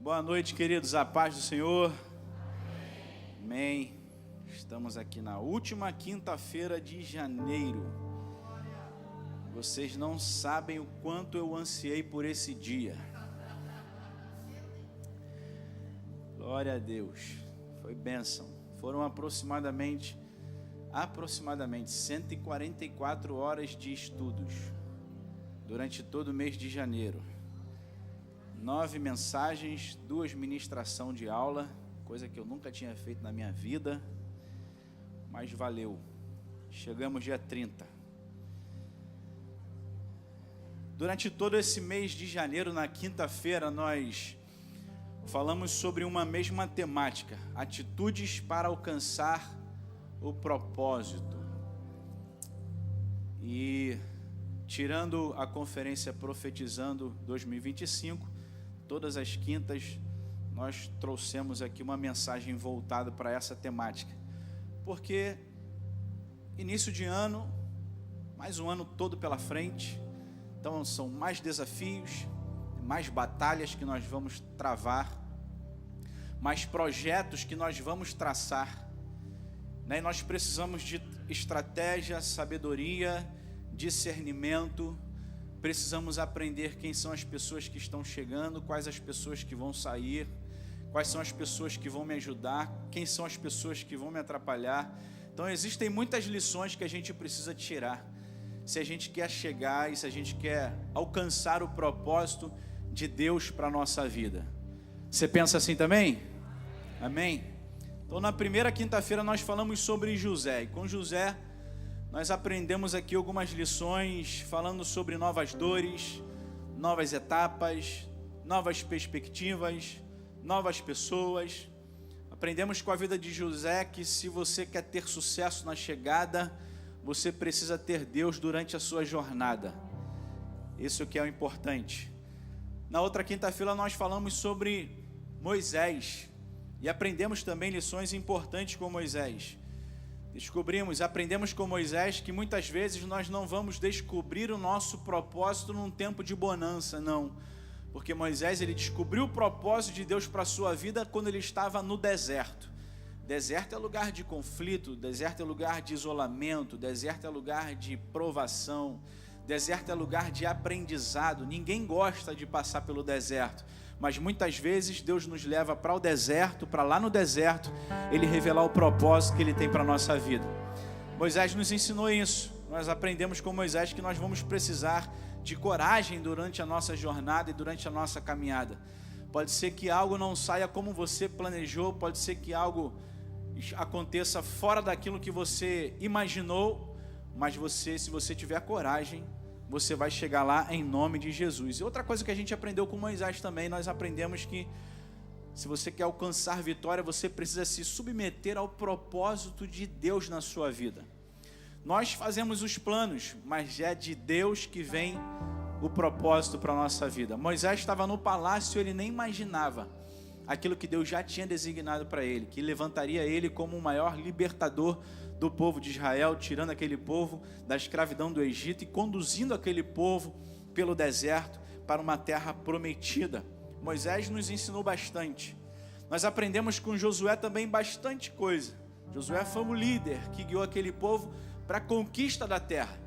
Boa noite, queridos, a paz do Senhor. Amém. Estamos aqui na última quinta-feira de janeiro. Vocês não sabem o quanto eu ansiei por esse dia. Glória a Deus. Foi bênção. Foram aproximadamente 144 horas de estudos durante todo o mês de janeiro. 9 mensagens, 2 ministração de aula, coisa que eu nunca tinha feito na minha vida, mas valeu. Chegamos dia 30. Durante todo esse mês de janeiro, na quinta-feira, nós falamos sobre uma mesma temática: atitudes para alcançar o propósito. E tirando a conferência Profetizando 2025, todas as quintas nós trouxemos aqui uma mensagem voltada para essa temática, porque início de ano, mais um ano todo pela frente, então são mais desafios, mais batalhas que nós vamos travar, mais projetos que nós vamos traçar, né? E nós precisamos de estratégia, sabedoria, discernimento. Precisamos aprender quem são as pessoas que estão chegando, quais as pessoas que vão sair, quais são as pessoas que vão me ajudar, quem são as pessoas que vão me atrapalhar. Então existem muitas lições que a gente precisa tirar, se a gente quer chegar e se a gente quer alcançar o propósito de Deus para a nossa vida. Você pensa assim também? Amém? Então na primeira quinta-feira nós falamos sobre José, e com José nós aprendemos aqui algumas lições, falando sobre novas dores, novas etapas, novas perspectivas, novas pessoas. Aprendemos com a vida de José que se você quer ter sucesso na chegada, você precisa ter Deus durante a sua jornada. Isso que é o importante. Na outra quinta-feira nós falamos sobre Moisés e aprendemos também lições importantes com Moisés. Aprendemos com Moisés que muitas vezes nós não vamos descobrir o nosso propósito num tempo de bonança, não. Porque Moisés, ele descobriu o propósito de Deus para a sua vida quando ele estava no deserto. Deserto é lugar de conflito, deserto é lugar de isolamento, deserto é lugar de provação, deserto é lugar de aprendizado. Ninguém gosta de passar pelo deserto, mas muitas vezes Deus nos leva para o deserto, para lá no deserto, Ele revelar o propósito que Ele tem para a nossa vida. Moisés nos ensinou isso. Nós aprendemos com Moisés que nós vamos precisar de coragem durante a nossa jornada e durante a nossa caminhada. Pode ser que algo não saia como você planejou, pode ser que algo aconteça fora daquilo que você imaginou, mas se você tiver coragem, você vai chegar lá em nome de Jesus. E outra coisa que a gente aprendeu com Moisés também, nós aprendemos que se você quer alcançar vitória, você precisa se submeter ao propósito de Deus na sua vida. Nós fazemos os planos, mas é de Deus que vem o propósito para a nossa vida. Moisés estava no palácio, ele nem imaginava aquilo que Deus já tinha designado para ele, que levantaria ele como o maior libertador do povo de Israel, tirando aquele povo da escravidão do Egito e conduzindo aquele povo pelo deserto para uma terra prometida. Moisés nos ensinou bastante. Nós aprendemos com Josué também bastante coisa. Josué foi um líder que guiou aquele povo para a conquista da terra.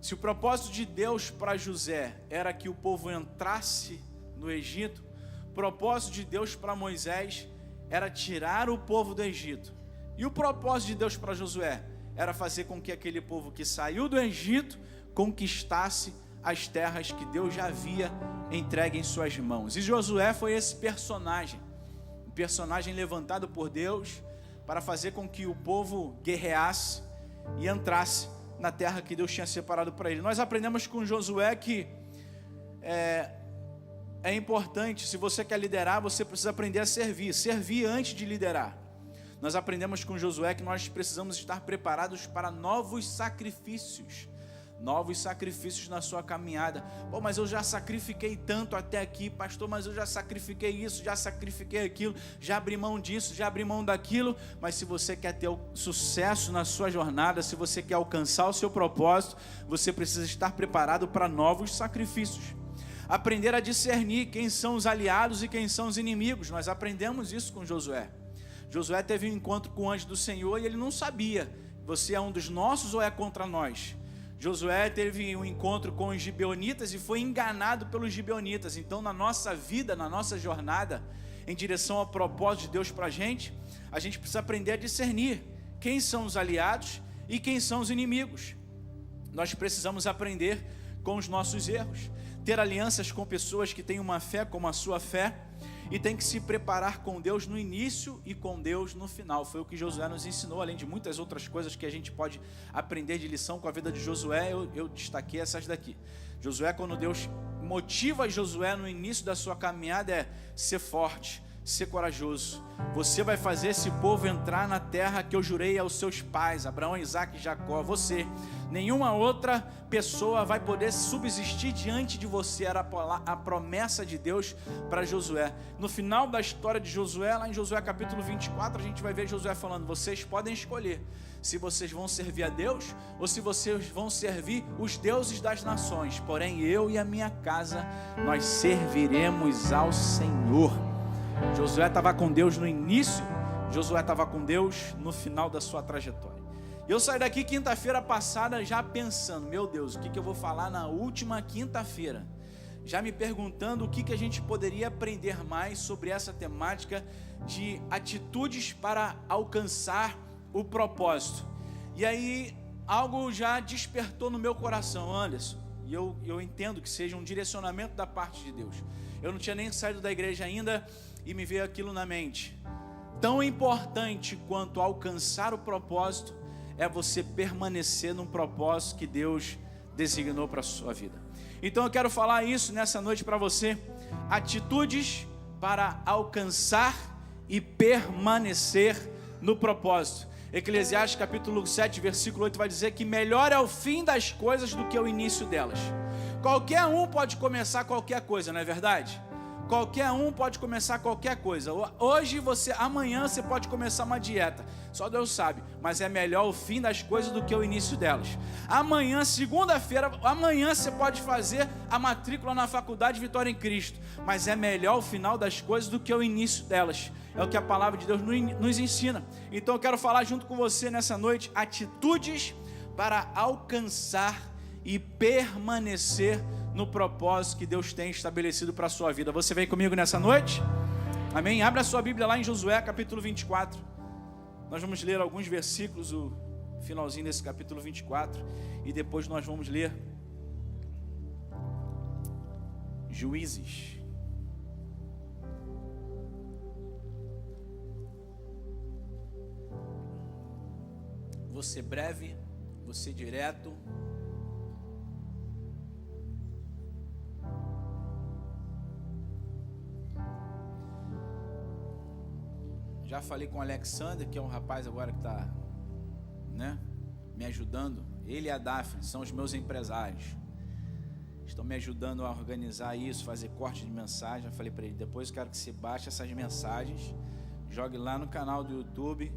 Se o propósito de Deus para José era que o povo entrasse no Egito, o propósito de Deus para Moisés era tirar o povo do Egito. E o propósito de Deus para Josué era fazer com que aquele povo que saiu do Egito conquistasse as terras que Deus já havia entregue em suas mãos. E Josué foi esse personagem, um personagem levantado por Deus para fazer com que o povo guerreasse e entrasse na terra que Deus tinha separado para ele. Nós aprendemos com Josué que é importante, se você quer liderar, você precisa aprender a servir antes de liderar. Nós aprendemos com Josué que nós precisamos estar preparados para novos sacrifícios na sua caminhada. Pô, mas eu já sacrifiquei tanto até aqui, pastor, mas eu já sacrifiquei isso, já sacrifiquei aquilo, já abri mão disso, já abri mão daquilo. Mas se você quer ter sucesso na sua jornada, se você quer alcançar o seu propósito, você precisa estar preparado para novos sacrifícios. aprender a discernir quem são os aliados e quem são os inimigos. Nós aprendemos isso com Josué. Josué teve um encontro com o anjo do Senhor e ele não sabia, você é um dos nossos ou é contra nós? Josué teve um encontro com os gibeonitas e foi enganado pelos gibeonitas. Então, na nossa vida, na nossa jornada, em direção ao propósito de Deus para a gente precisa aprender a discernir quem são os aliados e quem são os inimigos. Nós precisamos aprender com os nossos erros, ter alianças com pessoas que têm uma fé como a sua fé, e tem que se preparar com Deus no início e com Deus no final. Foi o que Josué nos ensinou, além de muitas outras coisas que a gente pode aprender de lição com a vida de Josué. Eu destaquei essas daqui. Josué, quando Deus motiva Josué no início da sua caminhada, é ser forte, ser corajoso. Você vai fazer esse povo entrar na terra que eu jurei aos seus pais, Abraão, Isaque e Jacó. Você, nenhuma outra pessoa vai poder subsistir diante de você. Era a promessa de Deus para Josué. No final da história de Josué, lá em Josué capítulo 24, a gente vai ver Josué falando: vocês podem escolher se vocês vão servir a Deus ou se vocês vão servir os deuses das nações. Porém, eu e a minha casa, nós serviremos ao Senhor. Josué estava com Deus no início, Josué estava com Deus no final da sua trajetória. E eu saí daqui quinta-feira passada já pensando: meu Deus, o que eu vou falar na última quinta-feira? Já me perguntando o que a gente poderia aprender mais sobre essa temática de atitudes para alcançar o propósito. E aí algo já despertou no meu coração, Anderson, e eu entendo que seja um direcionamento da parte de Deus. Eu não tinha nem saído da igreja ainda e me veio aquilo na mente. Tão importante quanto alcançar o propósito é você permanecer num propósito que Deus designou para a sua vida. Então eu quero falar isso nessa noite para você: atitudes para alcançar e permanecer no propósito. Eclesiastes capítulo 7, versículo 8 vai dizer que melhor é o fim das coisas do que o início delas. Qualquer um pode começar qualquer coisa, não é verdade? Qualquer um pode começar qualquer coisa. Amanhã você pode começar uma dieta, só Deus sabe, mas é melhor o fim das coisas do que o início delas. Amanhã, segunda-feira, você pode fazer a matrícula na faculdade Vitória em Cristo, mas é melhor o final das coisas do que o início delas. É o que a palavra de Deus nos ensina. Então eu quero falar junto com você nessa noite atitudes para alcançar e permanecer no propósito que Deus tem estabelecido para a sua vida. Você vem comigo nessa noite? Amém? Abra a sua Bíblia lá em Josué capítulo 24. Nós vamos ler alguns versículos, o finalzinho desse capítulo 24, e depois nós vamos ler Juízes. Vou ser breve, vou ser direto. Já falei com o Alexander, que é um rapaz agora que está, me ajudando. Ele e a Daphne são os meus empresários. Estão me ajudando a organizar isso, fazer corte de mensagem. Já falei para ele: depois eu quero que você baixe essas mensagens, jogue lá no canal do YouTube,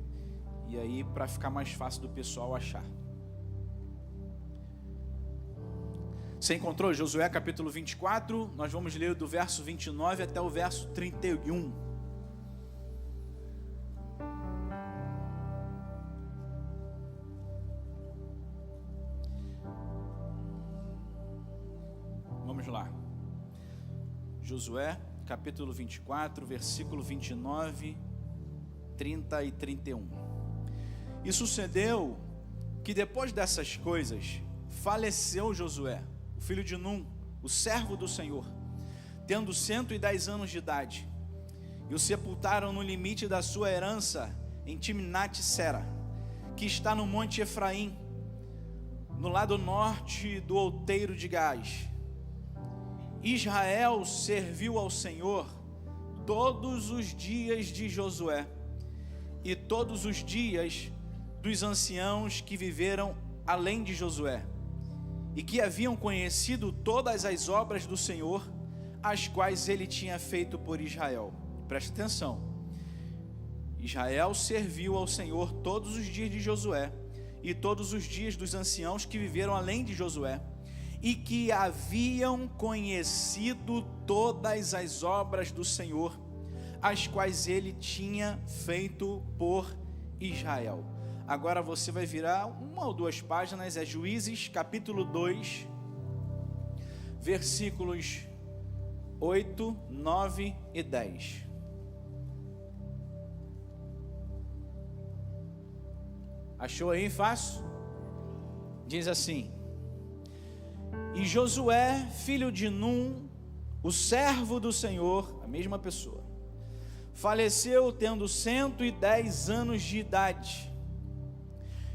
e aí para ficar mais fácil do pessoal achar. Você encontrou Josué capítulo 24? Nós vamos ler do verso 29 até o verso 31. Vamos lá. Josué capítulo 24, versículo 29, 30 e 31. E sucedeu que depois dessas coisas faleceu Josué, o filho de Num, o servo do Senhor, tendo 110 anos de idade, e o sepultaram no limite da sua herança em Timnat-Sera, que está no monte Efraim, no lado norte do outeiro de Gás. Israel serviu ao Senhor todos os dias de Josué e todos os dias dos anciãos que viveram além de Josué e que haviam conhecido todas as obras do Senhor, as quais ele tinha feito por Israel. Preste atenção. Israel serviu ao Senhor todos os dias de Josué e todos os dias dos anciãos que viveram além de Josué e que haviam conhecido todas as obras do Senhor, as quais ele tinha feito por Israel. Agora você vai virar uma ou duas páginas, é Juízes capítulo 2, versículos 8, 9 e 10. Achou aí fácil? Diz assim: e Josué, filho de Num, o servo do Senhor, a mesma pessoa, faleceu tendo 110 anos de idade,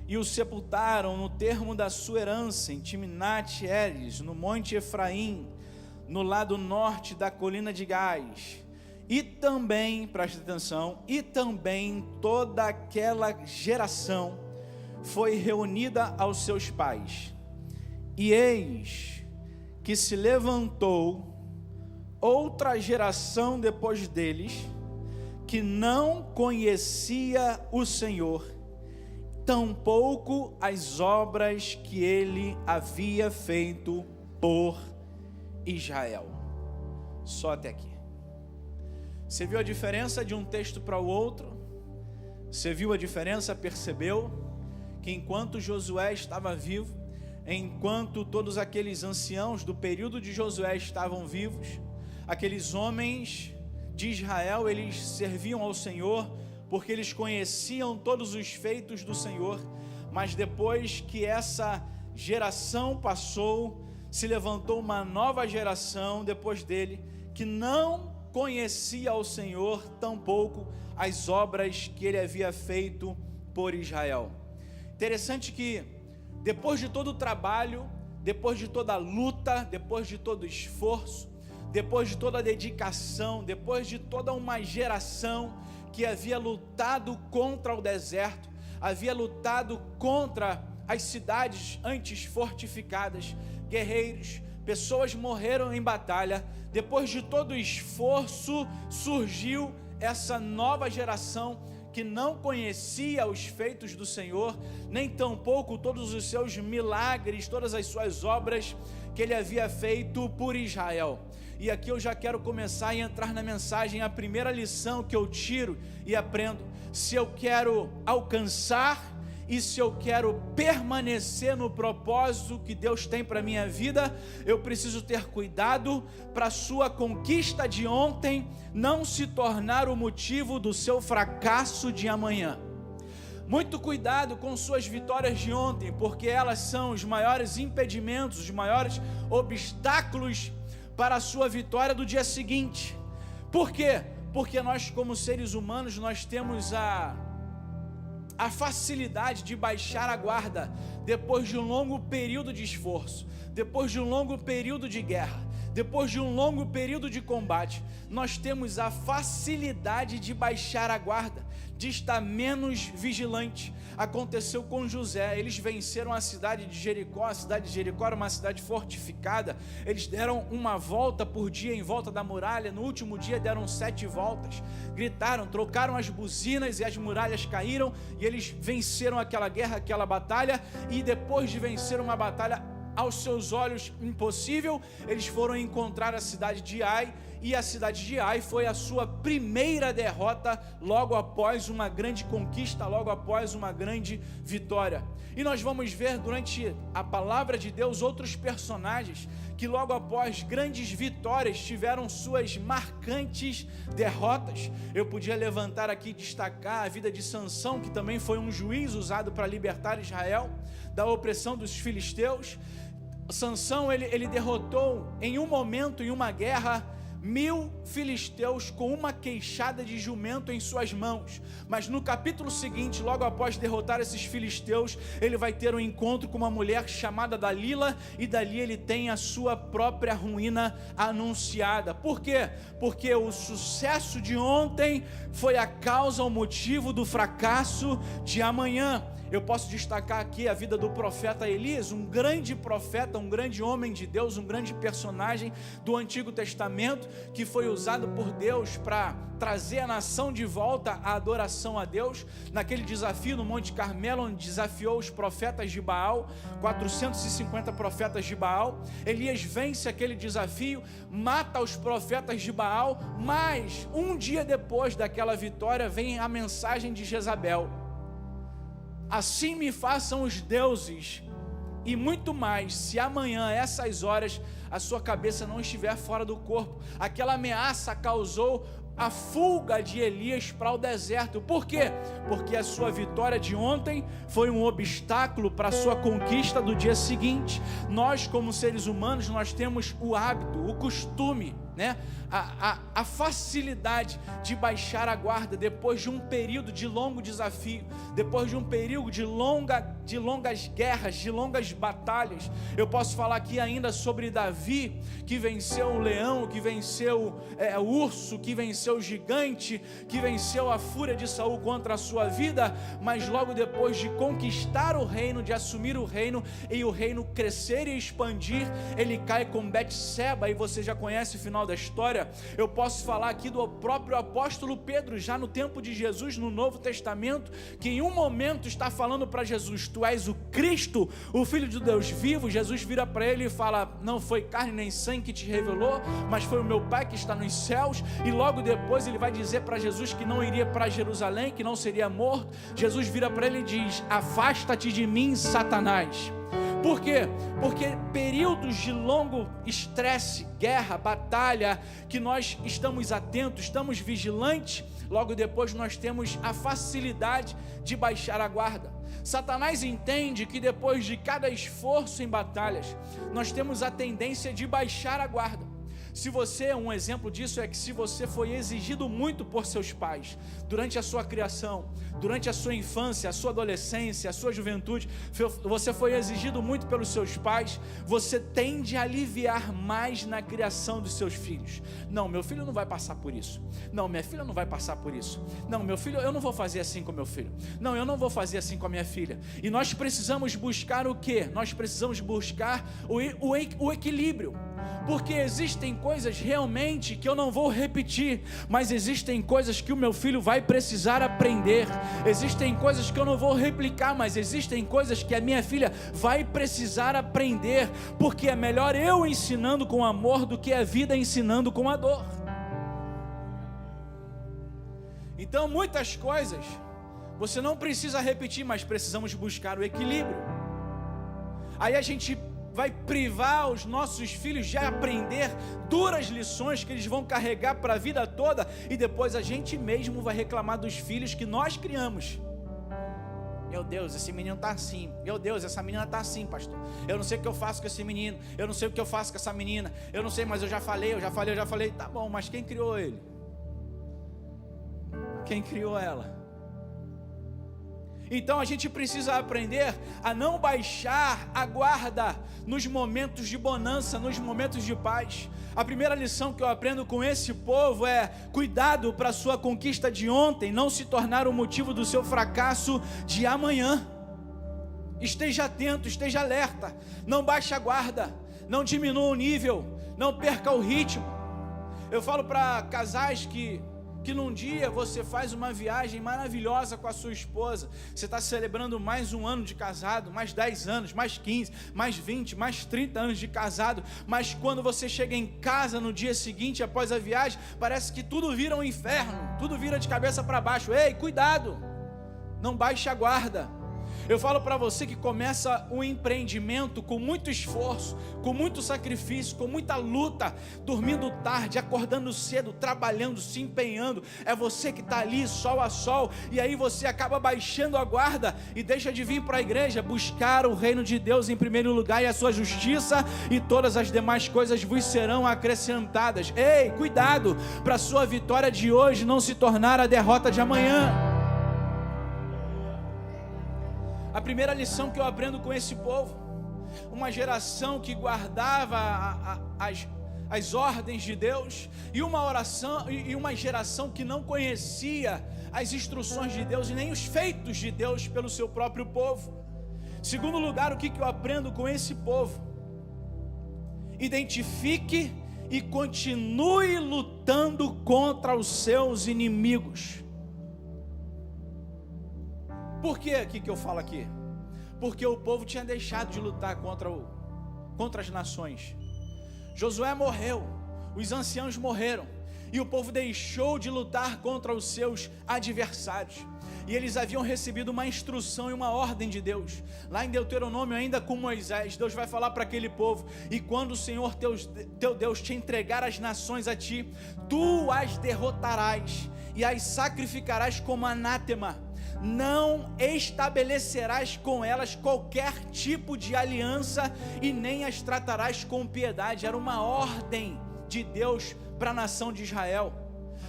e o sepultaram no termo da sua herança, em Timnat-Heres, no monte Efraim, no lado norte da colina de Gás. E também, preste atenção, e também toda aquela geração foi reunida aos seus pais. E eis que se levantou outra geração depois deles, que não conhecia o Senhor, tampouco as obras que ele havia feito por Israel. Só até aqui. Você viu a diferença de um texto para o outro? Você viu a diferença? Percebeu que enquanto Josué estava vivo, enquanto todos aqueles anciãos do período de Josué estavam vivos, aqueles homens de Israel, eles serviam ao Senhor, porque eles conheciam todos os feitos do Senhor. Mas depois que essa geração passou, se levantou uma nova geração depois dele, que não conhecia o Senhor, tampouco as obras que ele havia feito por Israel. Interessante que depois de todo o trabalho, depois de toda a luta, depois de todo o esforço, depois de toda a dedicação, depois de toda uma geração que havia lutado contra o deserto, havia lutado contra as cidades antes fortificadas, guerreiros, pessoas morreram em batalha. Depois de todo o esforço, surgiu essa nova geração que não conhecia os feitos do Senhor, nem tampouco todos os seus milagres, todas as suas obras que ele havia feito por Israel. E aqui eu já quero começar a entrar na mensagem, a primeira lição que eu tiro e aprendo: se eu quero alcançar e se eu quero permanecer no propósito que Deus tem para a minha vida, eu preciso ter cuidado para a sua conquista de ontem não se tornar o motivo do seu fracasso de amanhã. Muito cuidado com suas vitórias de ontem, porque elas são os maiores impedimentos, os maiores obstáculos para a sua vitória do dia seguinte. Por quê? Porque nós, como seres humanos, nós temos a facilidade de baixar a guarda depois de um longo período de esforço, depois de um longo período de guerra, depois de um longo período de combate. Nós temos a facilidade de baixar a guarda, de estar menos vigilante. Aconteceu com José, eles venceram a cidade de Jericó. A cidade de Jericó era uma cidade fortificada. Eles deram uma volta por dia em volta da muralha. No último dia deram 7 voltas, gritaram, trocaram as buzinas e as muralhas caíram, e eles venceram aquela guerra, aquela batalha. E depois de vencer uma batalha aos seus olhos impossível, eles foram encontrar a cidade de Ai, e a cidade de Ai foi a sua primeira derrota logo após uma grande conquista, logo após uma grande vitória. E nós vamos ver durante a palavra de Deus outros personagens que logo após grandes vitórias tiveram suas marcantes derrotas. Eu podia levantar aqui e destacar a vida de Sansão, que também foi um juiz usado para libertar Israel da opressão dos filisteus. Sansão, ele derrotou em um momento, em uma guerra, 1000 filisteus com uma queixada de jumento em suas mãos. Mas no capítulo seguinte, logo após derrotar esses filisteus, ele vai ter um encontro com uma mulher chamada Dalila, e dali ele tem a sua própria ruína anunciada. Por quê? Porque o sucesso de ontem foi a causa, o motivo do fracasso de amanhã. Eu posso destacar aqui a vida do profeta Elias, um grande profeta, um grande homem de Deus, um grande personagem do Antigo Testamento, que foi usado por Deus para trazer a nação de volta à adoração a Deus, naquele desafio no Monte Carmelo, onde desafiou os profetas de Baal, 450 profetas de Baal. Elias vence aquele desafio, mata os profetas de Baal, mas um dia depois daquela vitória vem a mensagem de Jezabel: assim me façam os deuses e muito mais, se amanhã, a essas horas, a sua cabeça não estiver fora do corpo. Aquela ameaça causou a fuga de Elias para o deserto. Por quê? Porque a sua vitória de ontem foi um obstáculo para a sua conquista do dia seguinte. Nós, como seres humanos, nós temos o hábito, o costume, né? A facilidade de baixar a guarda depois de um período de longo desafio, depois de um período de longas guerras, de longas batalhas. Eu posso falar aqui ainda sobre Davi, que venceu o leão, que venceu o urso, que venceu o gigante, que venceu a fúria de Saul contra a sua vida, mas logo depois de conquistar o reino, de assumir o reino e o reino crescer e expandir, ele cai com Betseba, e você já conhece o final da história. Eu posso falar aqui do próprio apóstolo Pedro, já no tempo de Jesus, no Novo Testamento, que em um momento está falando para Jesus: tu és o Cristo, o Filho de Deus vivo. Jesus vira para ele e fala: não foi carne nem sangue que te revelou, mas foi o meu Pai que está nos céus. E logo depois ele vai dizer para Jesus que não iria para Jerusalém, que não seria morto. Jesus vira para ele e diz: afasta-te de mim, Satanás. Por quê? Porque períodos de longo estresse, guerra, batalha, que nós estamos atentos, estamos vigilantes, logo depois nós temos a facilidade de baixar a guarda. Satanás entende que depois de cada esforço em batalhas, nós temos a tendência de baixar a guarda. Se você, um exemplo disso é que se você foi exigido muito por seus pais, durante a sua criação, durante a sua infância, a sua adolescência, a sua juventude, você foi exigido muito pelos seus pais, você tende a aliviar mais na criação dos seus filhos. Não, meu filho não vai passar por isso. Não, minha filha não vai passar por isso. Não, meu filho, eu não vou fazer assim com meu filho. Não, eu não vou fazer assim com a minha filha. E nós precisamos buscar o quê? Nós precisamos buscar o equilíbrio. Porque existem coisas realmente que eu não vou repetir, mas existem coisas que o meu filho vai precisar aprender. Existem coisas que eu não vou replicar, mas existem coisas que a minha filha vai precisar aprender, porque é melhor eu ensinando com amor do que a vida ensinando com a dor. Então muitas coisas você não precisa repetir, mas precisamos buscar o equilíbrio. Aí a gente vai privar os nossos filhos de aprender duras lições que eles vão carregar para a vida toda, e depois a gente mesmo vai reclamar dos filhos que nós criamos. Meu Deus, esse menino está assim. Meu Deus, essa menina está assim, pastor. Eu não sei o que eu faço com esse menino. Eu não sei o que eu faço com essa menina. Eu não sei, mas eu já falei. Tá bom, mas quem criou ele? Quem criou ela? Então a gente precisa aprender a não baixar a guarda nos momentos de bonança, nos momentos de paz. A primeira lição que eu aprendo com esse povo é: cuidado para a sua conquista de ontem não se tornar o motivo do seu fracasso de amanhã. Esteja atento, esteja alerta, não baixe a guarda, não diminua o nível, não perca o ritmo. Eu falo para casais que num dia você faz uma viagem maravilhosa com a sua esposa, você está celebrando mais um ano de casado, mais 10 anos, mais 15, mais 20, mais 30 anos de casado, mas quando você chega em casa no dia seguinte, após a viagem, parece que tudo vira um inferno, tudo vira de cabeça para baixo. Ei, cuidado, não baixe a guarda. Eu falo para você que começa um empreendimento com muito esforço, com muito sacrifício, com muita luta, dormindo tarde, acordando cedo, trabalhando, se empenhando. É você que está ali sol a sol, e aí você acaba baixando a guarda e deixa de vir para a igreja, buscar o reino de Deus em primeiro lugar e a sua justiça, e todas as demais coisas vos serão acrescentadas. Ei, cuidado para a sua vitória de hoje não se tornar a derrota de amanhã. A primeira lição que eu aprendo com esse povo, uma geração que guardava as ordens de Deus, e uma oração e uma geração que não conhecia as instruções de Deus e nem os feitos de Deus pelo seu próprio povo. Segundo lugar, o que eu aprendo com esse povo? Identifique e continue lutando contra os seus inimigos. Por que aqui que eu falo aqui? Porque o povo tinha deixado de lutar contra as nações. Josué morreu, os anciãos morreram, e o povo deixou de lutar contra os seus adversários. E eles haviam recebido uma instrução e uma ordem de Deus. Lá em Deuteronômio, ainda com Moisés, Deus vai falar para aquele povo: e quando o Senhor teu Deus te entregar as nações a ti, tu as derrotarás e as sacrificarás como anátema. Não estabelecerás com elas qualquer tipo de aliança e nem as tratarás com piedade. Era uma ordem de Deus para a nação de Israel.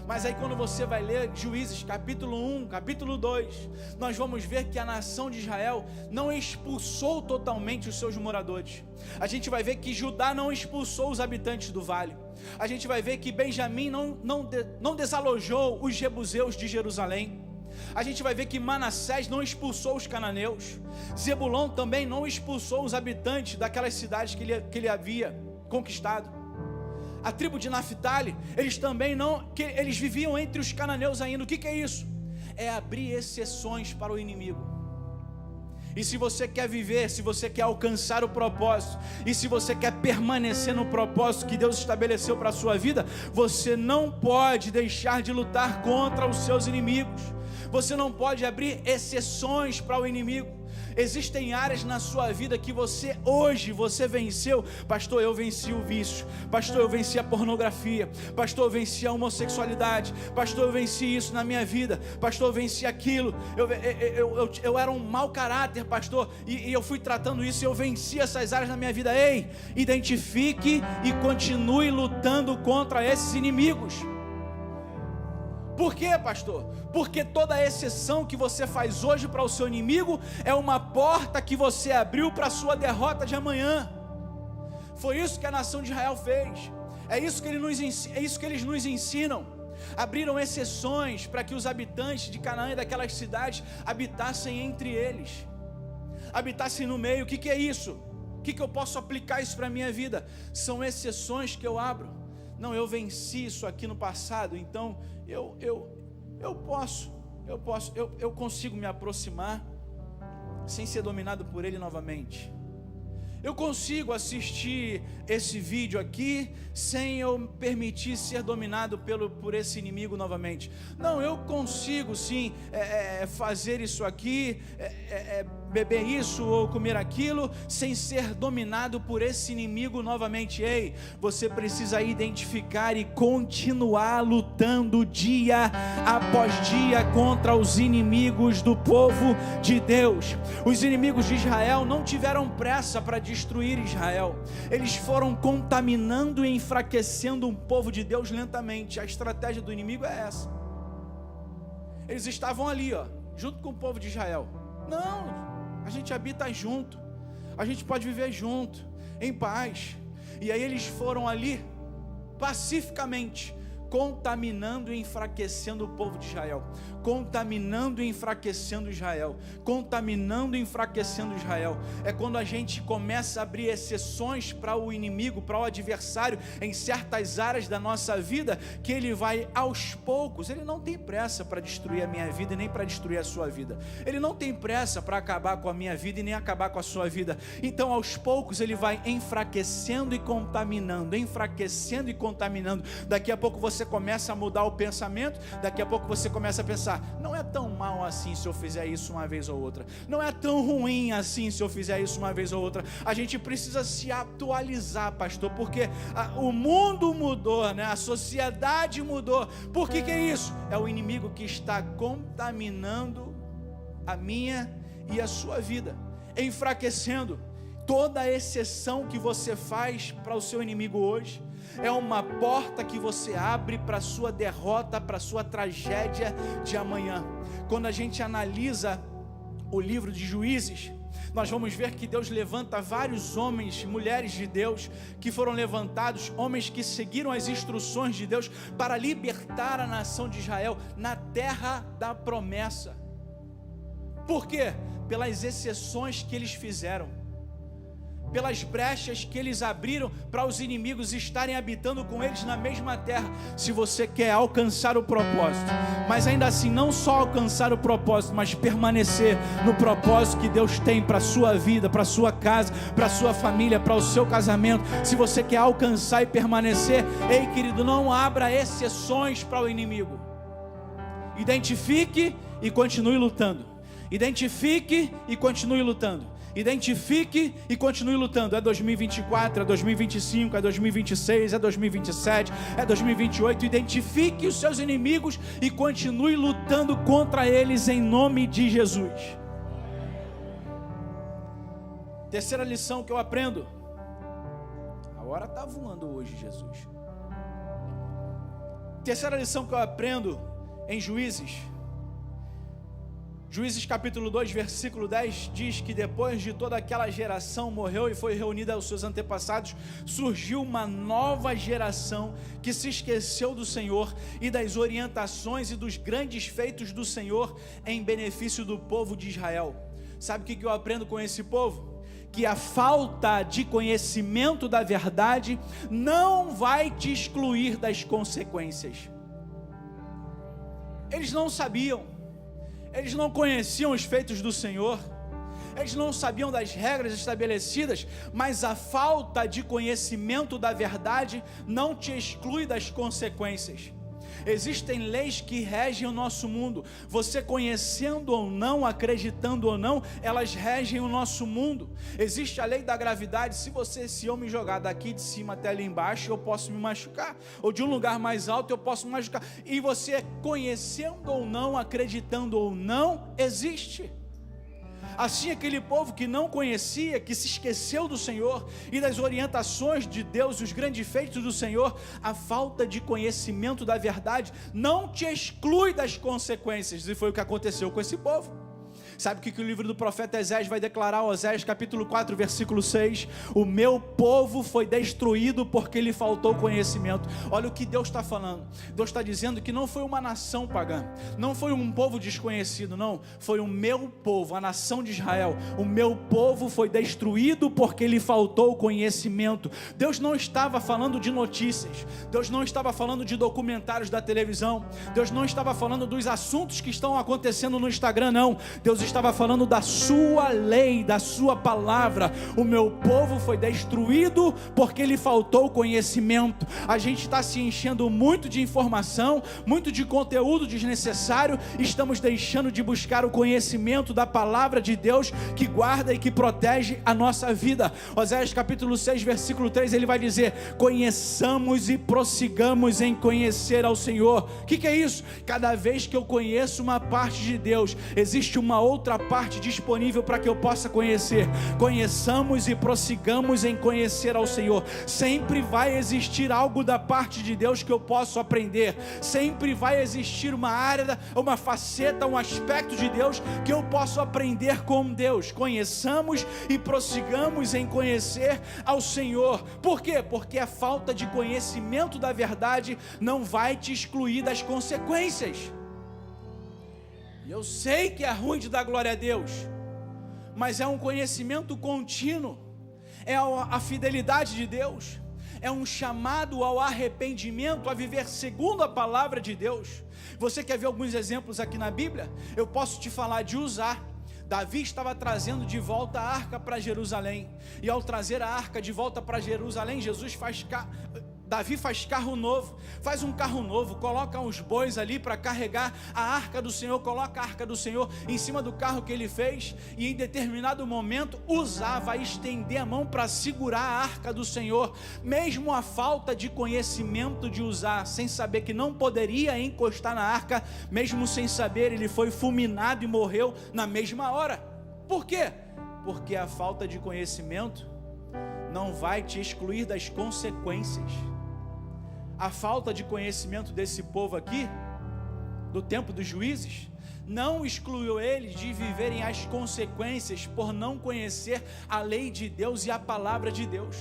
Mas aí quando você vai ler Juízes capítulo 1, capítulo 2, nós vamos ver que a nação de Israel não expulsou totalmente os seus moradores. A gente vai ver que Judá não expulsou os habitantes do vale. A gente vai ver que Benjamim não desalojou os jebuseus de Jerusalém. A gente vai ver que Manassés não expulsou os cananeus. Zebulon também não expulsou os habitantes daquelas cidades que ele havia conquistado. A tribo de Naftali, eles também não, que eles viviam entre os cananeus ainda. O que é isso? É abrir exceções para o inimigo. E se você quer viver, se você quer alcançar o propósito, e se você quer permanecer no propósito que Deus estabeleceu para a sua vida, você não pode deixar de lutar contra os seus inimigos. Você não pode abrir exceções para o inimigo. Existem áreas na sua vida que hoje você venceu. Pastor, eu venci o vício. Pastor, eu venci a pornografia. Pastor, eu venci a homossexualidade. Pastor, eu venci isso na minha vida. Pastor, eu venci aquilo. Eu era um mau caráter, pastor, e eu fui tratando isso e eu venci essas áreas na minha vida. Ei, identifique e continue lutando contra esses inimigos. Por quê, pastor? Porque toda exceção que você faz hoje para o seu inimigo é uma porta que você abriu para a sua derrota de amanhã. Foi isso que a nação de Israel fez. É isso que eles nos ensinam. Abriram exceções para que os habitantes de Canaã e daquelas cidades habitassem entre eles, habitassem no meio. O que é isso? O que eu posso aplicar isso para a minha vida? São exceções que eu abro. Não, eu venci isso aqui no passado, então eu consigo me aproximar sem ser dominado por ele novamente. Eu consigo assistir esse vídeo aqui sem eu permitir ser dominado por esse inimigo novamente. Não, eu consigo sim fazer isso aqui, beber isso ou comer aquilo, sem ser dominado por esse inimigo novamente. Ei, você precisa identificar e continuar lutando dia após dia contra os inimigos do povo de Deus. Os inimigos de Israel não tiveram pressa para destruir Israel. Eles foram contaminando e enfraquecendo um povo de Deus lentamente. A estratégia do inimigo é essa. Eles estavam ali, junto com o povo de Israel. Não, a gente habita junto, a gente pode viver junto, em paz. E aí eles foram ali, pacificamente, contaminando e enfraquecendo o povo de Israel, contaminando e enfraquecendo Israel, contaminando e enfraquecendo Israel. É quando a gente começa a abrir exceções para o inimigo, para o adversário, em certas áreas da nossa vida, que ele vai aos poucos. Ele não tem pressa para destruir a minha vida e nem para destruir a sua vida. Ele não tem pressa para acabar com a minha vida e nem acabar com a sua vida. Então aos poucos ele vai enfraquecendo e contaminando, enfraquecendo e contaminando. Daqui a pouco você começa a mudar o pensamento. Daqui a pouco você começa a pensar: não é tão mal assim se eu fizer isso uma vez ou outra, não é tão ruim assim se eu fizer isso uma vez ou outra. A gente precisa se atualizar, pastor, porque o mundo mudou, né? A sociedade mudou. Por que é isso? É o inimigo que está contaminando a minha e a sua vida, enfraquecendo. Toda exceção que você faz para o seu inimigo hoje é uma porta que você abre para a sua derrota, para a sua tragédia de amanhã. Quando a gente analisa o livro de Juízes, nós vamos ver que Deus levanta vários homens, mulheres de Deus, que foram levantados, homens que seguiram as instruções de Deus para libertar a nação de Israel na terra da promessa. Por quê? Pelas exceções que eles fizeram, pelas brechas que eles abriram para os inimigos estarem habitando com eles na mesma terra. Se você quer alcançar o propósito, mas ainda assim não só alcançar o propósito, mas permanecer no propósito que Deus tem para a sua vida, para a sua casa, para a sua família, para o seu casamento, se você quer alcançar e permanecer, ei querido, não abra exceções para o inimigo. Identifique e continue lutando. Identifique e continue lutando. Identifique e continue lutando. É 2024, é 2025, é 2026, é 2027, é 2028. Identifique os seus inimigos e continue lutando contra eles em nome de Jesus. Terceira lição que eu aprendo. A hora está voando hoje, Jesus. Terceira lição que eu aprendo em Juízes. Juízes capítulo 2, versículo 10 diz que depois de toda aquela geração morreu e foi reunida aos seus antepassados, surgiu uma nova geração que se esqueceu do Senhor e das orientações e dos grandes feitos do Senhor em benefício do povo de Israel. Sabe o que eu aprendo com esse povo? Que a falta de conhecimento da verdade não vai te excluir das consequências. Eles não sabiam. Eles não conheciam os feitos do Senhor, eles não sabiam das regras estabelecidas, mas a falta de conhecimento da verdade não te exclui das consequências. Existem leis que regem o nosso mundo, você conhecendo ou não, acreditando ou não, elas regem o nosso mundo. Existe a lei da gravidade. Se eu me jogar daqui de cima até ali embaixo, eu posso me machucar, ou de um lugar mais alto eu posso me machucar, e você conhecendo ou não, acreditando ou não, existe. Assim, aquele povo que não conhecia, que se esqueceu do Senhor e das orientações de Deus, os grandes feitos do Senhor, a falta de conhecimento da verdade não te exclui das consequências, e foi o que aconteceu com esse povo. Sabe o que o livro do profeta Esaias vai declarar? Osés capítulo 4, versículo 6, o meu povo foi destruído porque lhe faltou conhecimento. Olha o que Deus está falando. Deus está dizendo que não foi uma nação pagã, não foi um povo desconhecido, não, foi o meu povo, a nação de Israel. O meu povo foi destruído porque lhe faltou conhecimento. Deus não estava falando de notícias, Deus não estava falando de documentários da televisão, Deus não estava falando dos assuntos que estão acontecendo no Instagram, não. Deus estava falando da sua lei, da sua palavra. O meu povo foi destruído porque lhe faltou conhecimento. A gente está se enchendo muito de informação, muito de conteúdo desnecessário, estamos deixando de buscar o conhecimento da palavra de Deus que guarda e que protege a nossa vida. Osés capítulo 6, versículo 3, ele vai dizer: conheçamos e prossigamos em conhecer ao Senhor. O que é isso? Cada vez que eu conheço uma parte de Deus, existe uma outra parte disponível para que eu possa conhecer. Conheçamos e prossigamos em conhecer ao Senhor. Sempre vai existir algo da parte de Deus que eu posso aprender. Sempre vai existir uma área, uma faceta, um aspecto de Deus que eu posso aprender com Deus. Conheçamos e prossigamos em conhecer ao Senhor. Por quê? Porque a falta de conhecimento da verdade não vai te excluir das consequências. Eu sei que é ruim de dar glória a Deus, mas é um conhecimento contínuo, é a fidelidade de Deus, é um chamado ao arrependimento, a viver segundo a palavra de Deus. Você quer ver alguns exemplos aqui na Bíblia? Eu posso te falar de Uzá. Davi estava trazendo de volta a arca para Jerusalém, e ao trazer a arca de volta para Jerusalém, Davi faz carro novo, faz um carro novo, coloca uns bois ali para carregar a arca do Senhor, coloca a arca do Senhor em cima do carro que ele fez, e em determinado momento Uzá vai estender a mão para segurar a arca do Senhor. Mesmo a falta de conhecimento de Uzá, sem saber que não poderia encostar na arca, mesmo sem saber, ele foi fulminado e morreu na mesma hora. Por quê? Porque a falta de conhecimento não vai te excluir das consequências. A falta de conhecimento desse povo aqui, do tempo dos juízes, não excluiu eles de viverem as consequências por não conhecer a lei de Deus e a palavra de Deus.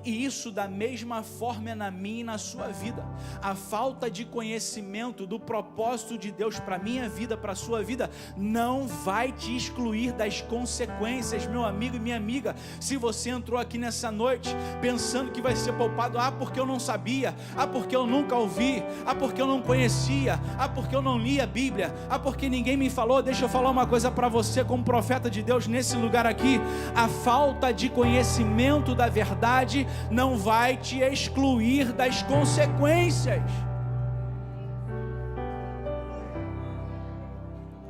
E isso da mesma forma é na minha e na sua vida. A falta de conhecimento do propósito de Deus para a minha vida, para a sua vida, não vai te excluir das consequências, meu amigo e minha amiga. Se você entrou aqui nessa noite pensando que vai ser poupado, porque eu não sabia, porque eu nunca ouvi, porque eu não conhecia, porque eu não li a Bíblia, porque ninguém me falou. Deixa eu falar uma coisa para você como profeta de Deus nesse lugar aqui: a falta de conhecimento da verdade não vai te excluir das consequências.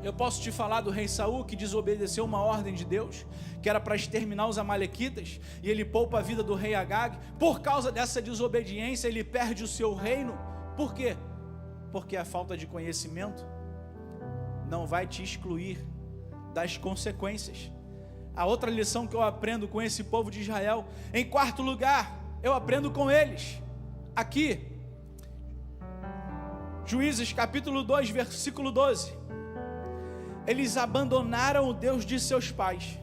Eu posso te falar do rei Saul, que desobedeceu uma ordem de Deus, que era para exterminar os amalequitas, e ele poupa a vida do rei Agag. Por causa dessa desobediência, ele perde o seu reino. Por quê? Porque a falta de conhecimento não vai te excluir das consequências. A outra lição que eu aprendo com esse povo de Israel, em quarto lugar, eu aprendo com eles, aqui, Juízes capítulo 2, versículo 12, eles abandonaram o Deus de seus pais,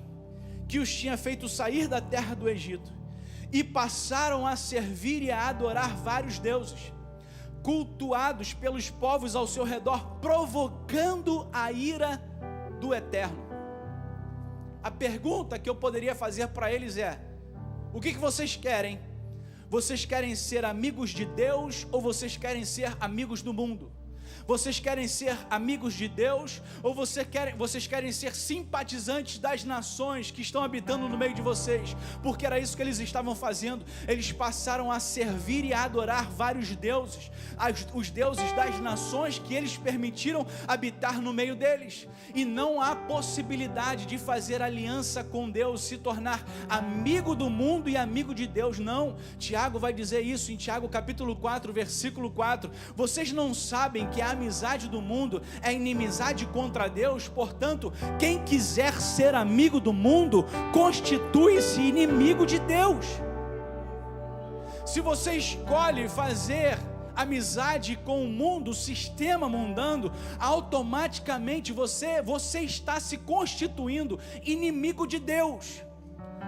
que os tinha feito sair da terra do Egito, e passaram a servir e a adorar vários deuses, cultuados pelos povos ao seu redor, provocando a ira do Eterno. A pergunta que eu poderia fazer para eles é: o que vocês querem? Vocês querem ser amigos de Deus ou vocês querem ser amigos do mundo? Vocês querem ser amigos de Deus ou vocês querem ser simpatizantes das nações que estão habitando no meio de vocês? Porque era isso que eles estavam fazendo. Eles passaram a servir e a adorar vários deuses, os deuses das nações que eles permitiram habitar no meio deles. E não há possibilidade de fazer aliança com Deus, se tornar amigo do mundo e amigo de Deus. Não, Tiago vai dizer isso em Tiago capítulo 4, versículo 4. Vocês não sabem que a amizade do mundo é inimizade contra Deus? Portanto, quem quiser ser amigo do mundo, constitui-se inimigo de Deus. Se você escolhe fazer amizade com o mundo, o sistema mundano, automaticamente você está se constituindo inimigo de Deus.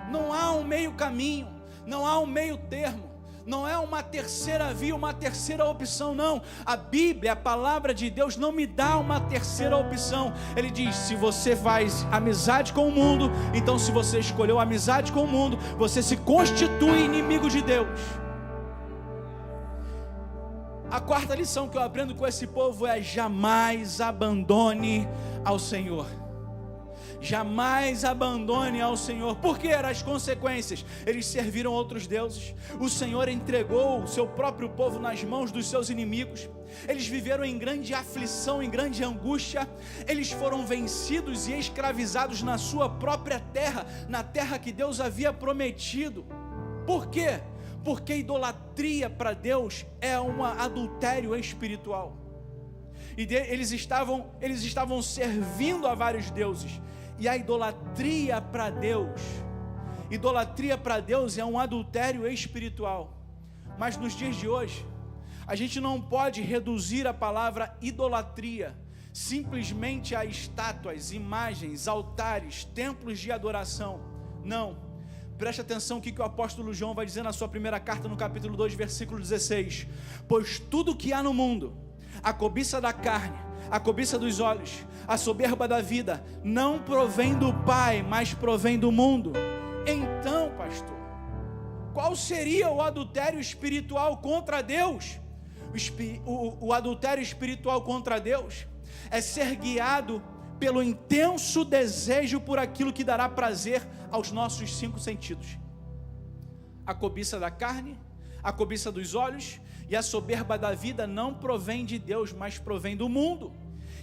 Não há um meio caminho, não há um meio termo. Não é uma terceira via, uma terceira opção, não. A Bíblia, a palavra de Deus, não me dá uma terceira opção. Ele diz: se você faz amizade com o mundo, então se você escolheu amizade com o mundo, você se constitui inimigo de Deus. A quarta lição que eu aprendo com esse povo é: jamais abandone ao Senhor. Jamais abandone ao Senhor. Por que eram as consequências? Eles serviram outros deuses. O Senhor entregou o seu próprio povo nas mãos dos seus inimigos. Eles viveram em grande aflição, em grande angústia. Eles foram vencidos e escravizados na sua própria terra, na terra que Deus havia prometido. Por quê? Porque idolatria para Deus é um adultério espiritual. E eles estavam servindo a vários deuses. E a idolatria para Deus é um adultério espiritual. Mas nos dias de hoje, a gente não pode reduzir a palavra idolatria simplesmente a estátuas, imagens, altares, templos de adoração. Não. Preste atenção o que o apóstolo João vai dizer na sua primeira carta, no capítulo 2, versículo 16. Pois tudo que há no mundo, a cobiça da carne, a cobiça dos olhos, a soberba da vida, não provém do Pai, mas provém do mundo. Então, pastor, qual seria o adultério espiritual contra Deus? O adultério espiritual contra Deus é ser guiado pelo intenso desejo por aquilo que dará prazer aos nossos 5 sentidos. A cobiça da carne, a cobiça dos olhos e a soberba da vida não provém de Deus, mas provém do mundo.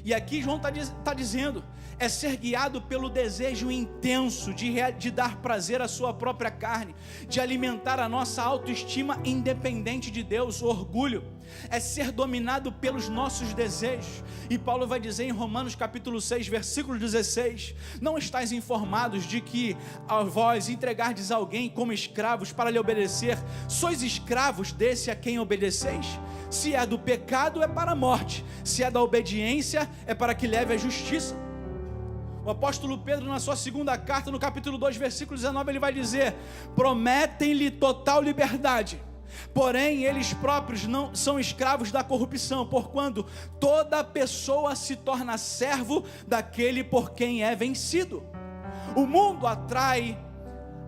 E aqui João está dizendo, é ser guiado pelo desejo intenso de dar prazer à sua própria carne, de alimentar a nossa autoestima independente de Deus, o orgulho. é ser dominado pelos nossos desejos. E Paulo vai dizer em Romanos capítulo 6, versículo 16: não estáis informados de que a vós entregardes alguém como escravos para lhe obedecer, sois escravos desse a quem obedeceis? Se é do pecado, é para a morte; se é da obediência, é para que leve à justiça. O apóstolo Pedro, na sua segunda carta, no capítulo 2, versículo 19, ele vai dizer: prometem-lhe total liberdade, porém eles próprios não são escravos da corrupção, porquanto toda pessoa se torna servo daquele por quem é vencido. O mundo atrai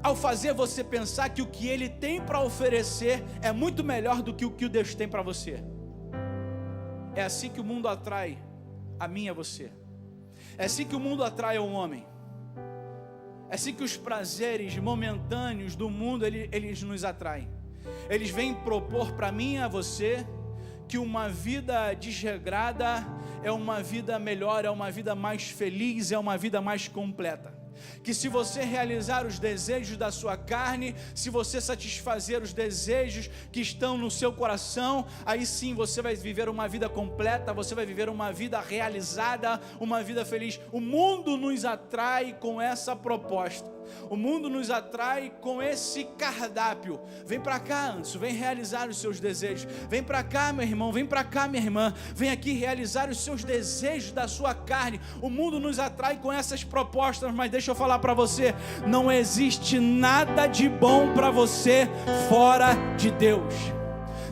ao fazer você pensar que o que ele tem para oferecer é muito melhor do que o que Deus tem para você. É assim que o mundo atrai a mim e a você. É assim que o mundo atrai ao homem. É assim que os prazeres momentâneos do mundo, eles nos atraem. Eles vêm propor para mim e a você que uma vida desregrada é uma vida melhor, é uma vida mais feliz, é uma vida mais completa. Que se você realizar os desejos da sua carne, se você satisfazer os desejos que estão no seu coração, aí sim você vai viver uma vida completa, você vai viver uma vida realizada, uma vida feliz. O mundo nos atrai com essa proposta. O mundo nos atrai com esse cardápio. Vem para cá, Anderson, vem realizar os seus desejos. Vem para cá, meu irmão, vem para cá, minha irmã. Vem aqui realizar os seus desejos da sua carne. O mundo nos atrai com essas propostas, mas deixa eu falar para você, não existe nada de bom para você fora de Deus.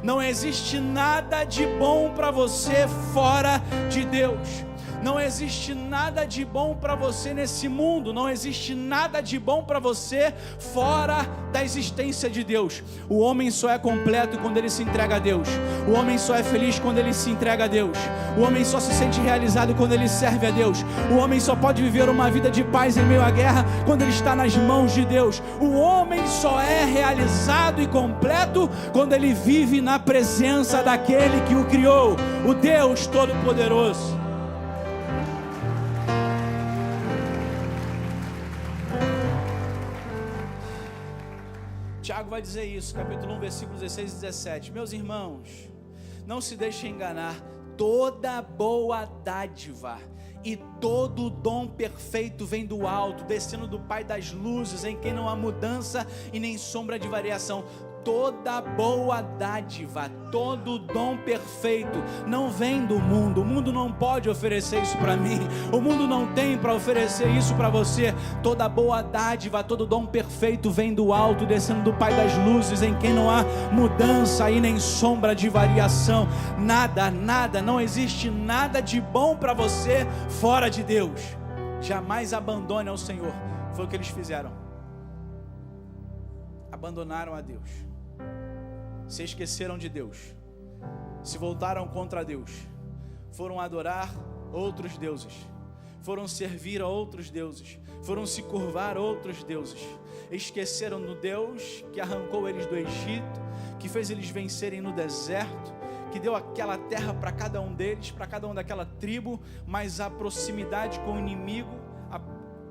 Não existe nada de bom para você fora de Deus. Não existe nada de bom para você nesse mundo. Não existe nada de bom para você fora da existência de Deus. O homem só é completo quando ele se entrega a Deus. O homem só é feliz quando ele se entrega a Deus. O homem só se sente realizado quando ele serve a Deus. O homem só pode viver uma vida de paz em meio à guerra quando ele está nas mãos de Deus. O homem só é realizado e completo quando ele vive na presença daquele que o criou, o Deus Todo-Poderoso. Tiago vai dizer isso, capítulo 1, versículos 16 e 17. Meus irmãos, não se deixem enganar. Toda boa dádiva e todo dom perfeito vem do alto, descendo do Pai das luzes, em quem não há mudança e nem sombra de variação. Toda boa dádiva, todo dom perfeito não vem do mundo. O mundo não pode oferecer isso para mim. O mundo não tem para oferecer isso para você. Toda boa dádiva, todo dom perfeito vem do alto, descendo do Pai das luzes, em quem não há mudança e nem sombra de variação. Nada, não existe nada de bom para você fora de Deus. Jamais abandone ao Senhor. Foi o que eles fizeram. Abandonaram a Deus, se esqueceram de Deus, se voltaram contra Deus, foram adorar outros deuses, foram servir a outros deuses, foram se curvar a outros deuses, esqueceram do Deus que arrancou eles do Egito, que fez eles vencerem no deserto, que deu aquela terra para cada um deles, para cada um daquela tribo, mas a proximidade com o inimigo,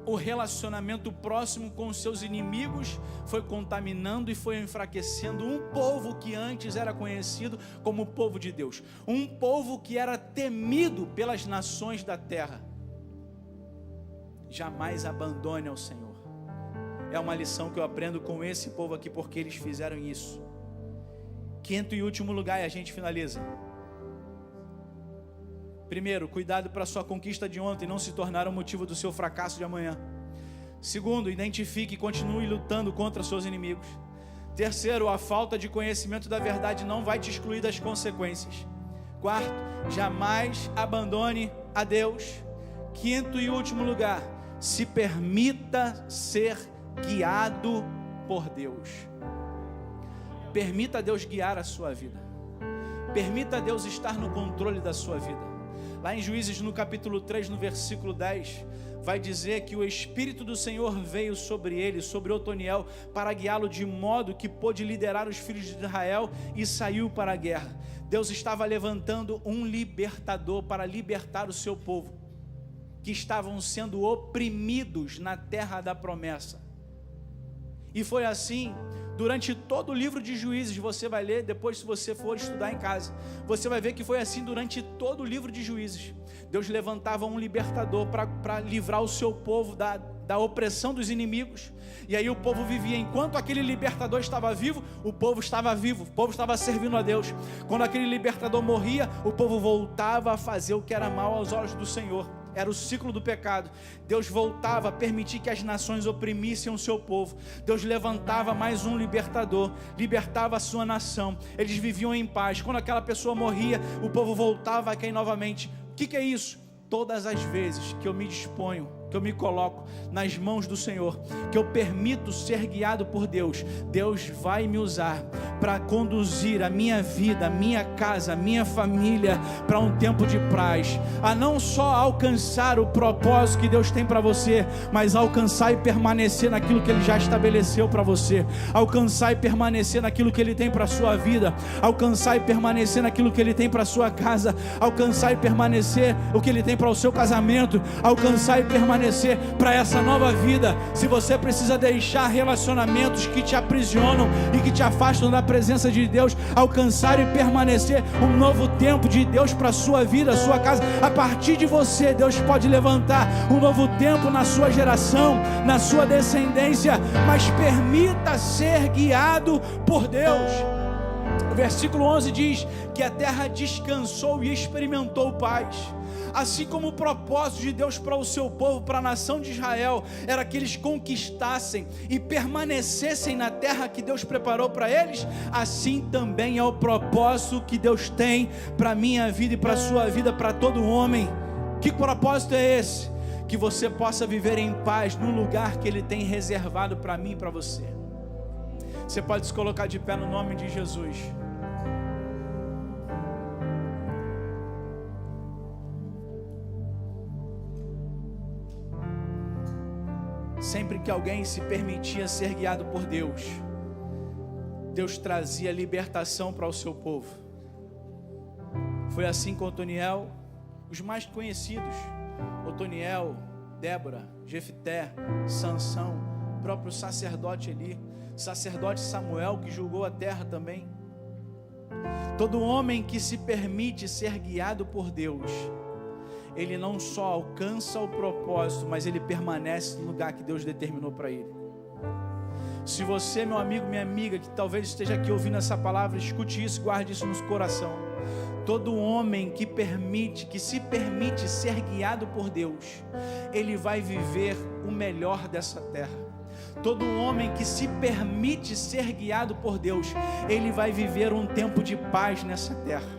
o relacionamento próximo com os seus inimigos foi contaminando e foi enfraquecendo um povo que antes era conhecido como o povo de Deus, um povo que era temido pelas nações da terra. Jamais abandone ao Senhor. É uma lição que eu aprendo com esse povo aqui, porque eles fizeram isso. Quinto e último lugar, e a gente finaliza. Primeiro, cuidado para a sua conquista de ontem não se tornar o motivo do seu fracasso de amanhã. Segundo, identifique e continue lutando contra seus inimigos. Terceiro, a falta de conhecimento da verdade não vai te excluir das consequências. Quarto, jamais abandone a Deus. Quinto e último lugar, se permita ser guiado por Deus. Permita Deus guiar a sua vida. Permita Deus estar no controle da sua vida. Lá em Juízes, no capítulo 3, no versículo 10, vai dizer que o Espírito do Senhor veio sobre ele, sobre Otoniel, para guiá-lo de modo que pôde liderar os filhos de Israel e saiu para a guerra. Deus estava levantando um libertador para libertar o seu povo, que estavam sendo oprimidos na terra da promessa. E foi assim durante todo o livro de Juízes. Você vai ler depois, se você for estudar em casa, você vai ver que foi assim durante todo o livro de Juízes. Deus levantava um libertador para livrar o seu povo da opressão dos inimigos. E aí o povo vivia, enquanto aquele libertador estava vivo, o povo estava vivo, o povo estava servindo a Deus. Quando aquele libertador morria, o povo voltava a fazer o que era mal aos olhos do Senhor. Era o ciclo do pecado. Deus voltava a permitir que as nações oprimissem o seu povo. Deus levantava mais um libertador, libertava a sua nação. Eles viviam em paz. Quando aquela pessoa morria, o povo voltava a cair novamente. O que é isso? Todas as vezes que eu me disponho, que eu me coloco nas mãos do Senhor, que eu permito ser guiado por Deus, Deus vai me usar para conduzir a minha vida, a minha casa, a minha família para um tempo de paz, a não só alcançar o propósito que Deus tem para você, mas alcançar e permanecer naquilo que Ele já estabeleceu para você, alcançar e permanecer naquilo que Ele tem para a sua vida, alcançar e permanecer naquilo que Ele tem para a sua casa, alcançar e permanecer o que Ele tem para o seu casamento, alcançar e permanecer para essa nova vida. Se você precisa deixar relacionamentos que te aprisionam e que te afastam da presença de Deus, alcançar e permanecer um novo tempo de Deus para a sua vida, a sua casa, a partir de você, Deus pode levantar um novo tempo na sua geração, na sua descendência, mas permita ser guiado por Deus. O versículo 11 diz que a terra descansou e experimentou paz. Assim como o propósito de Deus para o seu povo, para a nação de Israel, era que eles conquistassem e permanecessem na terra que Deus preparou para eles, assim também é o propósito que Deus tem para a minha vida e para a sua vida, para todo homem. Que propósito é esse? Que você possa viver em paz no lugar que Ele tem reservado para mim e para você. Você pode se colocar de pé no nome de Jesus. Sempre que alguém se permitia ser guiado por Deus, Deus trazia libertação para o seu povo. Foi assim com Otoniel, os mais conhecidos: Otoniel, Débora, Jefté, Sansão, o próprio sacerdote Eli, sacerdote Samuel, que julgou a terra também. Todo homem que se permite ser guiado por Deus, ele não só alcança o propósito, mas ele permanece no lugar que Deus determinou para ele. Se você, meu amigo, minha amiga, que talvez esteja aqui ouvindo essa palavra, escute isso, guarde isso no coração. Todo homem que se permite ser guiado por Deus, ele vai viver o melhor dessa terra. Todo homem que se permite ser guiado por Deus, ele vai viver um tempo de paz nessa terra.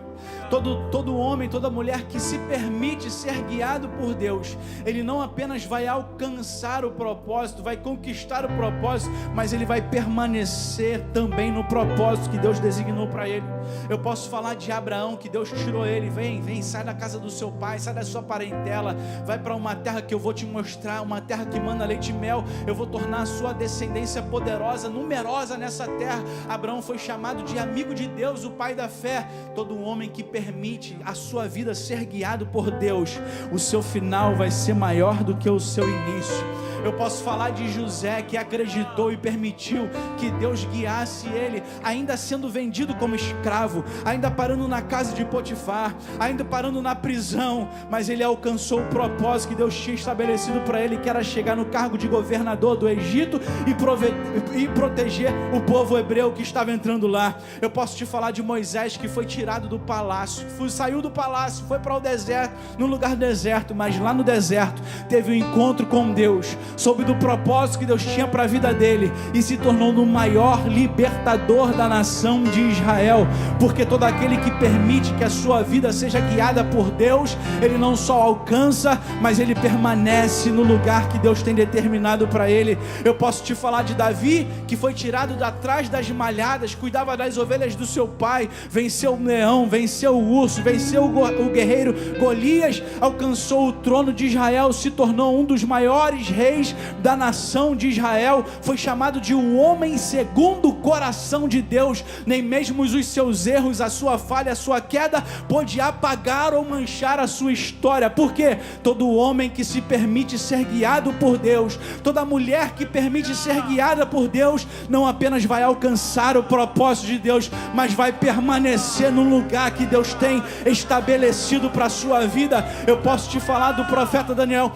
Todo homem, toda mulher que se permite ser guiado por Deus, ele não apenas vai alcançar o propósito, vai conquistar o propósito, mas ele vai permanecer também no propósito que Deus designou para ele. Eu posso falar de Abraão, que Deus tirou ele: vem, sai da casa do seu pai, sai da sua parentela, vai para uma terra que eu vou te mostrar, uma terra que manda leite e mel, eu vou tornar a sua descendência poderosa, numerosa nessa terra. Abraão foi chamado de amigo de Deus, o pai da fé. Todo homem que permite a sua vida ser guiado por Deus, o seu final vai ser maior do que o seu início. Eu posso falar de José, que acreditou e permitiu que Deus guiasse ele, ainda sendo vendido como escravo, ainda parando na casa de Potifar, ainda parando na prisão, mas ele alcançou o propósito que Deus tinha estabelecido para ele, que era chegar no cargo de governador do Egito e proteger o povo hebreu que estava entrando lá. Eu posso te falar de Moisés, que foi tirado do palácio, saiu do palácio, foi para o deserto, no lugar deserto, mas lá no deserto teve um encontro com Deus, soube do propósito que Deus tinha para a vida dele, e se tornou o maior libertador da nação de Israel, porque todo aquele que permite que a sua vida seja guiada por Deus, ele não só alcança, mas ele permanece no lugar que Deus tem determinado para ele. Eu posso te falar de Davi, que foi tirado de atrás das malhadas, cuidava das ovelhas do seu pai, venceu o leão, venceu o urso, venceu o guerreiro Golias, alcançou o trono de Israel, se tornou um dos maiores reis reis da nação de Israel, foi chamado de um homem segundo o coração de Deus. Nem mesmo os seus erros, a sua falha, a sua queda pode apagar ou manchar a sua história. Porque todo homem que se permite ser guiado por Deus, toda mulher que permite ser guiada por Deus, não apenas vai alcançar o propósito de Deus, mas vai permanecer no lugar que Deus tem estabelecido para a sua vida. Eu posso te falar do profeta Daniel,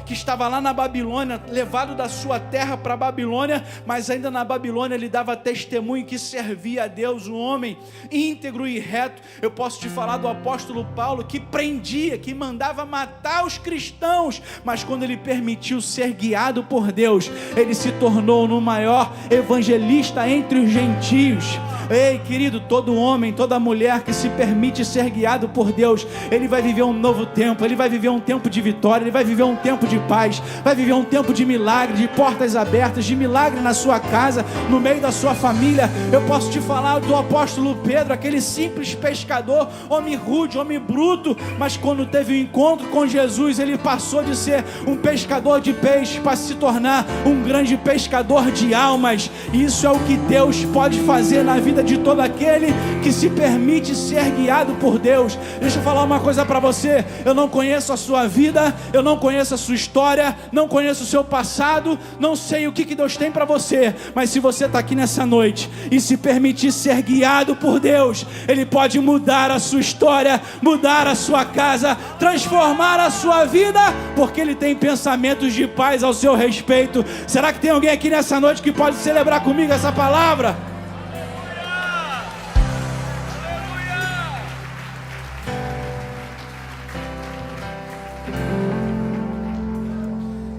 que estava lá na Babilônia, levado da sua terra para a Babilônia, mas ainda na Babilônia ele dava testemunho que servia a Deus, um homem íntegro e reto. Eu posso te falar do apóstolo Paulo, que prendia, que mandava matar os cristãos, mas quando ele permitiu ser guiado por Deus, ele se tornou no maior evangelista entre os gentios. Ei, querido, todo homem, toda mulher que se permite ser guiado por Deus, ele vai viver um novo tempo, ele vai viver um tempo de vitória, ele vai viver um tempo de paz, vai viver um tempo de milagre, de portas abertas, de milagre na sua casa, no meio da sua família. Eu posso te falar do apóstolo Pedro, aquele simples pescador, homem rude, homem bruto, mas quando teve um encontro com Jesus, ele passou de ser um pescador de peixes para se tornar um grande pescador de almas. Isso é o que Deus pode fazer na vida de todo aquele que se permite ser guiado por Deus. Deixa eu falar uma coisa para você: eu não conheço a sua vida, eu não conheço a sua história, não conheço o seu passado, não sei o que Deus tem para você, mas se você está aqui nessa noite e se permitir ser guiado por Deus, Ele pode mudar a sua história, mudar a sua casa, transformar a sua vida, porque Ele tem pensamentos de paz ao seu respeito. Será que tem alguém aqui nessa noite que pode celebrar comigo essa palavra?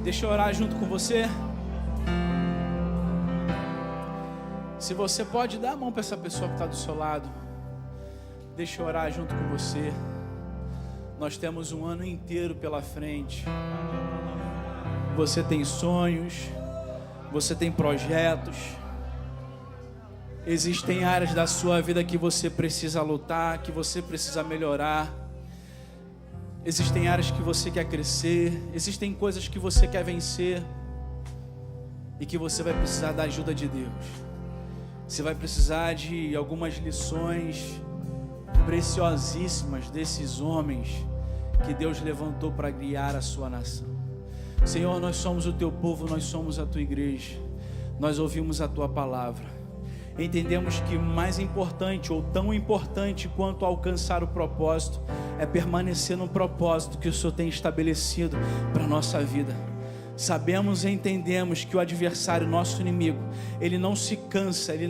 Deixa eu orar junto com você. Se você pode, dá a mão para essa pessoa que está do seu lado. Deixa eu orar junto com você. Nós temos um ano inteiro pela frente. Você tem sonhos, você tem projetos. Existem áreas da sua vida que você precisa lutar, que você precisa melhorar. Existem áreas que você quer crescer, existem coisas que você quer vencer e que você vai precisar da ajuda de Deus. Você vai precisar de algumas lições preciosíssimas desses homens que Deus levantou para guiar a sua nação. Senhor, nós somos o teu povo, nós somos a tua igreja, nós ouvimos a tua palavra. Entendemos que mais importante ou tão importante quanto alcançar o propósito é permanecer no propósito que o Senhor tem estabelecido para a nossa vida. Sabemos e entendemos que o adversário, nosso inimigo, ele não se cansa, ele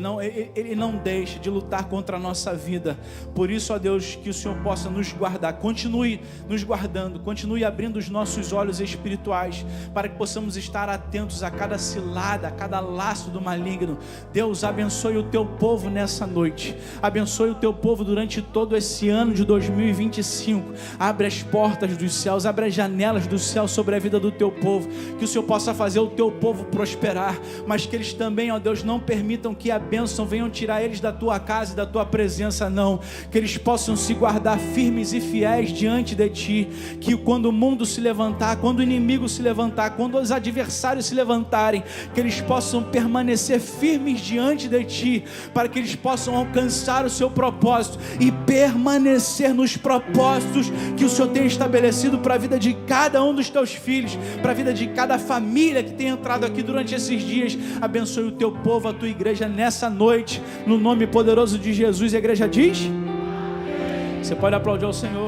não deixa de lutar contra a nossa vida. Por isso, ó Deus, que o Senhor possa nos guardar, continue nos guardando, continue abrindo os nossos olhos espirituais, para que possamos estar atentos a cada cilada, a cada laço do maligno. Deus, abençoe o teu povo nessa noite, abençoe o teu povo durante todo esse ano de 2025, abre as portas dos céus, abre as janelas do céu sobre a vida do teu povo, que o Senhor possa fazer o teu povo prosperar, mas que eles também, ó Deus, não permitam que a bênção venham tirar eles da tua casa e da tua presença, não, que eles possam se guardar firmes e fiéis diante de ti, que quando o mundo se levantar, quando o inimigo se levantar, quando os adversários se levantarem, que eles possam permanecer firmes diante de ti, para que eles possam alcançar o seu propósito e permanecer nos propósitos que o Senhor tem estabelecido para a vida de cada um dos teus filhos, para a vida de cada família que tem entrado aqui durante esses dias. Abençoe o teu povo, a tua igreja nessa noite, no nome poderoso de Jesus. A igreja diz: você pode aplaudir ao Senhor.